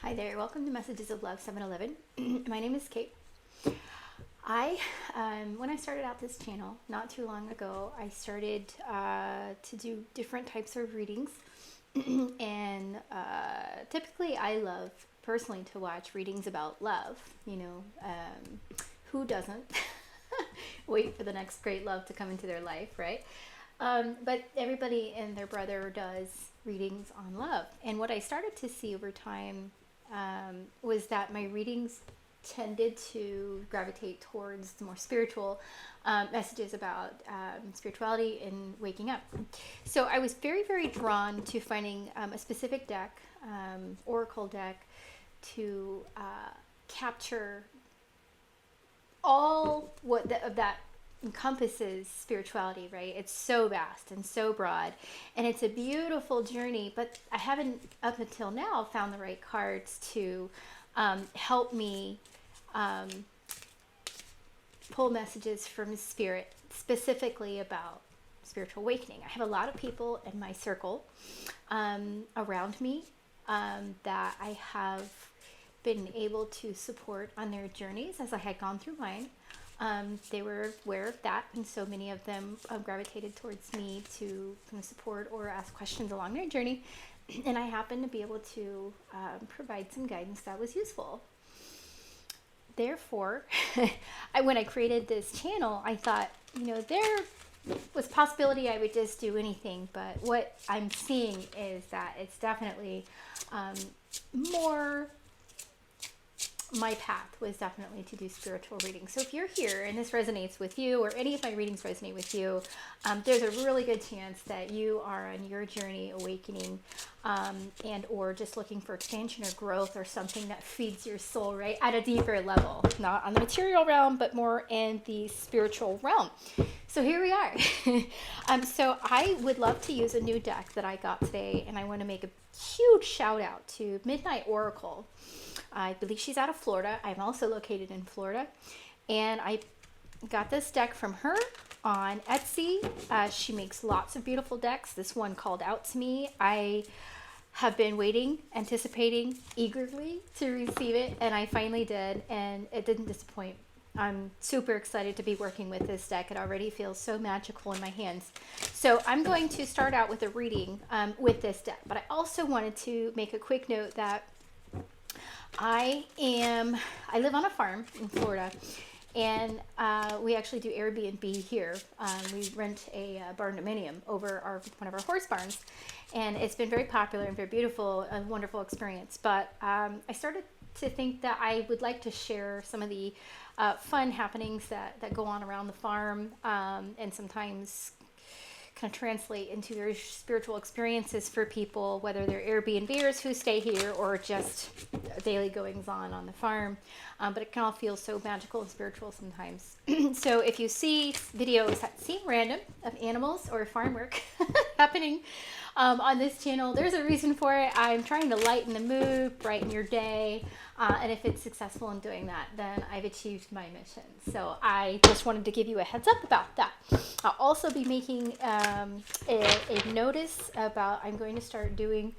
Hi there, welcome to Messages of Love 711. My name is Kate. When I started out this channel not too long ago, I started to do different types of readings. And typically I love personally to watch readings about love. Who doesn't wait for the next great love to come into their life, right? But everybody and their brother does readings on love. And what I started to see over time was that my readings tended to gravitate towards the more spiritual messages about spirituality and waking up. So I was very, very drawn to finding a specific deck, Oracle deck, to capture all of that encompasses spirituality, right? It's so vast and so broad, and it's a beautiful journey, but I haven't up until now found the right cards to help me pull messages from spirit specifically about spiritual awakening. I have a lot of people in my circle around me that I have been able to support on their journeys as I had gone through mine. They were aware of that, and so many of them gravitated towards me to kind of support or ask questions along their journey, and I happened to be able to provide some guidance that was useful. Therefore, when I created this channel, I thought, there was a possibility I would just do anything, but what I'm seeing is that it's definitely more... My path was definitely to do spiritual readings. So if you're here and this resonates with you, or any of my readings resonate with you, there's a really good chance that you are on your journey awakening, and or just looking for expansion or growth or something that feeds your soul, right, at a deeper level, not on the material realm, but more in the spiritual realm. So here we are. So I would love to use a new deck that I got today, and I want to make a huge shout out to Midnight Oracle. I believe she's out of Florida. I'm also located in Florida, and I got this deck from her on Etsy. She makes lots of beautiful decks. This one called out to me. I have been waiting, anticipating, eagerly to receive it, and I finally did, and it didn't disappoint. I'm super excited to be working with this deck. It already feels so magical in my hands. So I'm going to start out with a reading with this deck, but I also wanted to make a quick note that I live on a farm in Florida, and we actually do Airbnb here. We rent a barn-dominium over one of our horse barns, and it's been very popular and very beautiful, a wonderful experience. But I started to think that I would like to share some of the fun happenings that go on around the farm, and sometimes kind of translate into very spiritual experiences for people, whether they're Airbnbers who stay here or just daily goings on the farm. But it can all feel so magical and spiritual sometimes. So if you see videos that seem random of animals or farm work happening on this channel, there's a reason for it. I'm trying to lighten the mood, brighten your day. And if it's successful in doing that, then I've achieved my mission. So I just wanted to give you a heads up about that. I'll also be making a notice about, I'm going to start doing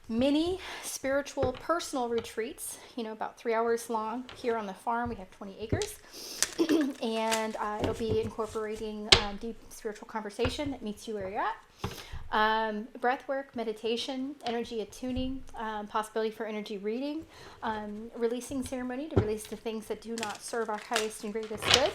mini spiritual personal retreats, about 3 hours long here on the farm. We have 20 acres. And it'll be incorporating deep spiritual conversation that meets you where you're at. Breath work, meditation, energy attuning, possibility for energy reading, releasing ceremony to release the things that do not serve our highest and greatest good.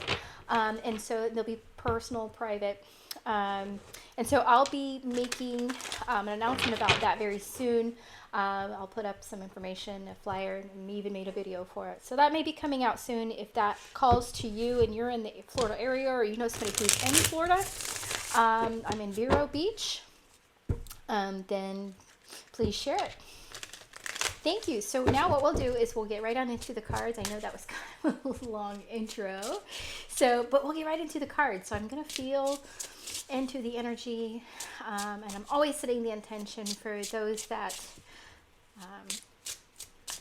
And so they'll be personal, private. And so I'll be making an announcement about that very soon. I'll put up some information, a flyer, and even made a video for it. So that may be coming out soon. If that calls to you and you're in the Florida area, or you know somebody who's in Florida, I'm in Vero Beach. Then please share it. Thank you. So now what we'll do is we'll get right on into the cards. I know that was kind of a long intro. But we'll get right into the cards. So I'm going to feel into the energy. And I'm always setting the intention for those that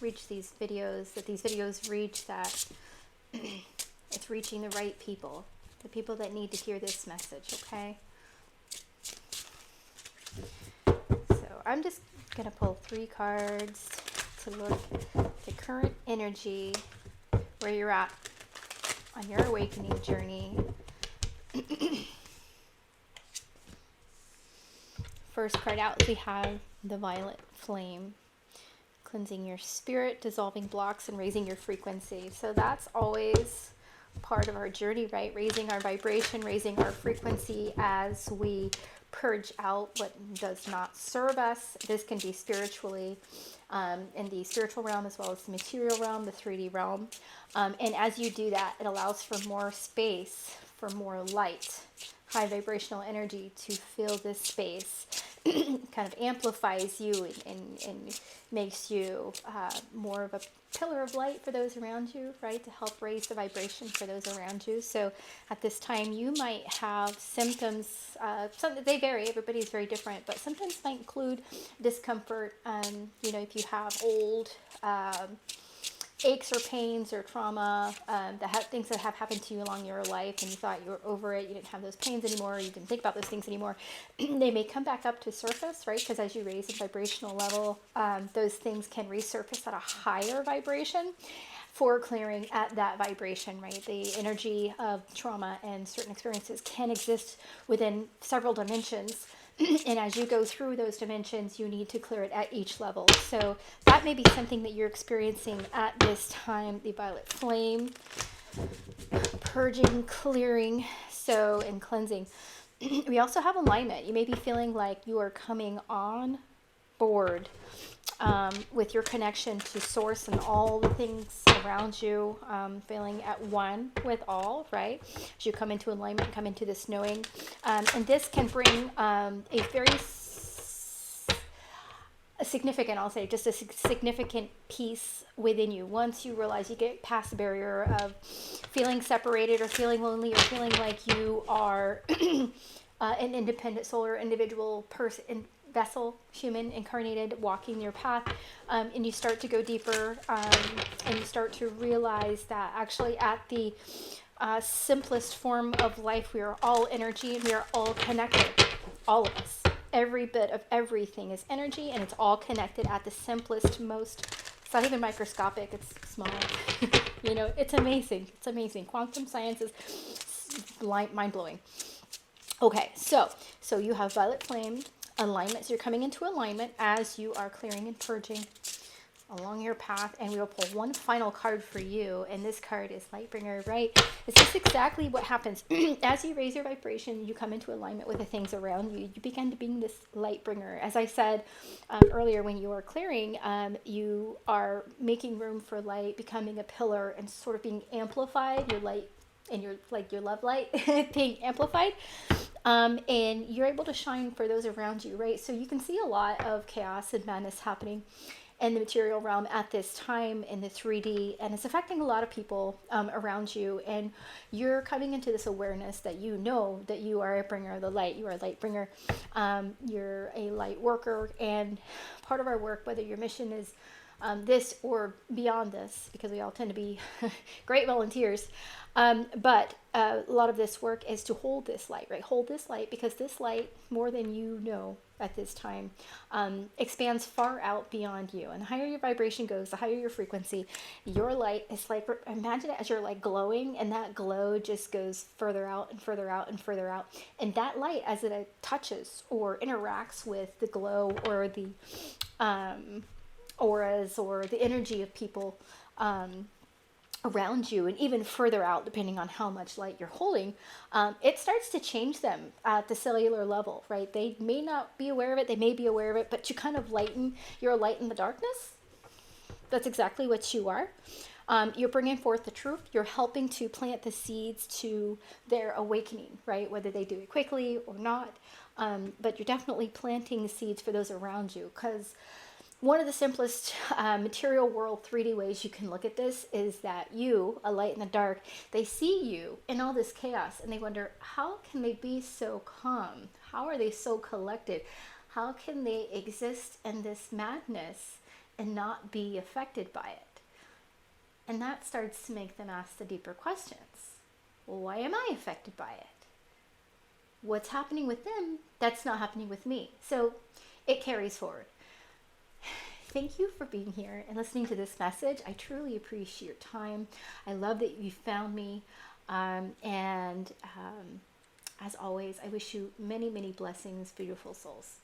reach these videos, that these videos reach, that it's reaching the right people, the people that need to hear this message, okay? So I'm just going to pull 3 cards to look at current energy, where you're at on your awakening journey. First card out, we have the violet flame. Cleansing your spirit, dissolving blocks, and raising your frequency. So that's always part of our journey, right? Raising our vibration, raising our frequency as we purge out what does not serve us. This can be spiritually, in the spiritual realm, as well as the material realm, the 3D realm. And as you do that, it allows for more space, for more light, high vibrational energy to fill this space. Kind of amplifies you and makes you more of a pillar of light for those around you, right? To help raise the vibration for those around you. So at this time, you might have symptoms. They vary. Everybody's very different, but symptoms might include discomfort. If you have old aches or pains or trauma, things that have happened to you along your life, and you thought you were over it, you didn't have those pains anymore, you didn't think about those things anymore, they may come back up to surface, right? Because as you raise the vibrational level, those things can resurface at a higher vibration for clearing at that vibration, right? The energy of trauma and certain experiences can exist within several dimensions. And as you go through those dimensions, you need to clear it at each level. So that may be something that you're experiencing at this time. The violet flame, purging, clearing, and cleansing. We also have alignment. You may be feeling like you are coming on board with your connection to source and all the things around you, feeling at one with all, right? As you come into alignment, come into this knowing. And this can bring a very significant, I'll say, just a significant peace within you. Once you realize you get past the barrier of feeling separated or feeling lonely or feeling like you are an independent soul or individual person, vessel, human, incarnated, walking your path, and you start to go deeper, and you start to realize that actually at the simplest form of life, we are all energy and we are all connected, all of us. Every bit of everything is energy, and it's all connected at the simplest, most, it's not even microscopic, it's small. It's amazing. It's amazing. Quantum science is mind-blowing. Okay, so you have violet flame, alignment. So you're coming into alignment as you are clearing and purging along your path, and we will pull one final card for you, and this card is Lightbringer, right? This is exactly what happens. As you raise your vibration, you come into alignment with the things around you. You begin to be this Lightbringer. As I said earlier, when you are clearing, you are making room for light, becoming a pillar, and sort of being amplified. Your light and your love light being amplified. And you're able to shine for those around you, right? So you can see a lot of chaos and madness happening in the material realm at this time in the 3D, and it's affecting a lot of people around you, and you're coming into this awareness that you know that you are a bringer of the light. You are a light bringer. You're a light worker, and part of our work, whether your mission is this or beyond this, because we all tend to be great volunteers, but a lot of this work is to hold this light, right? Hold this light, because this light, more than you know at this time, expands far out beyond you. And the higher your vibration goes, the higher your frequency, your light is like, imagine it as you're like glowing, and that glow just goes further out and further out and further out. And that light, as it touches or interacts with the glow or the auras or the energy of people around you, and even further out, depending on how much light you're holding, it starts to change them at the cellular level, right? They may not be aware of it, they may be aware of it, but you kind of you're a light in the darkness. That's exactly what you are. You're bringing forth the truth. You're helping to plant the seeds to their awakening, right? Whether they do it quickly or not, but you're definitely planting the seeds for those around you, because one of the simplest material world 3D ways you can look at this is that you, a light in the dark, they see you in all this chaos, and they wonder, how can they be so calm? How are they so collected? How can they exist in this madness and not be affected by it? And that starts to make them ask the deeper questions. Well, why am I affected by it? What's happening with them that's not happening with me? So it carries forward. thank you for being here and listening to this message. I truly appreciate your time. I love that you found me. And as always, I wish you many, many blessings, beautiful souls.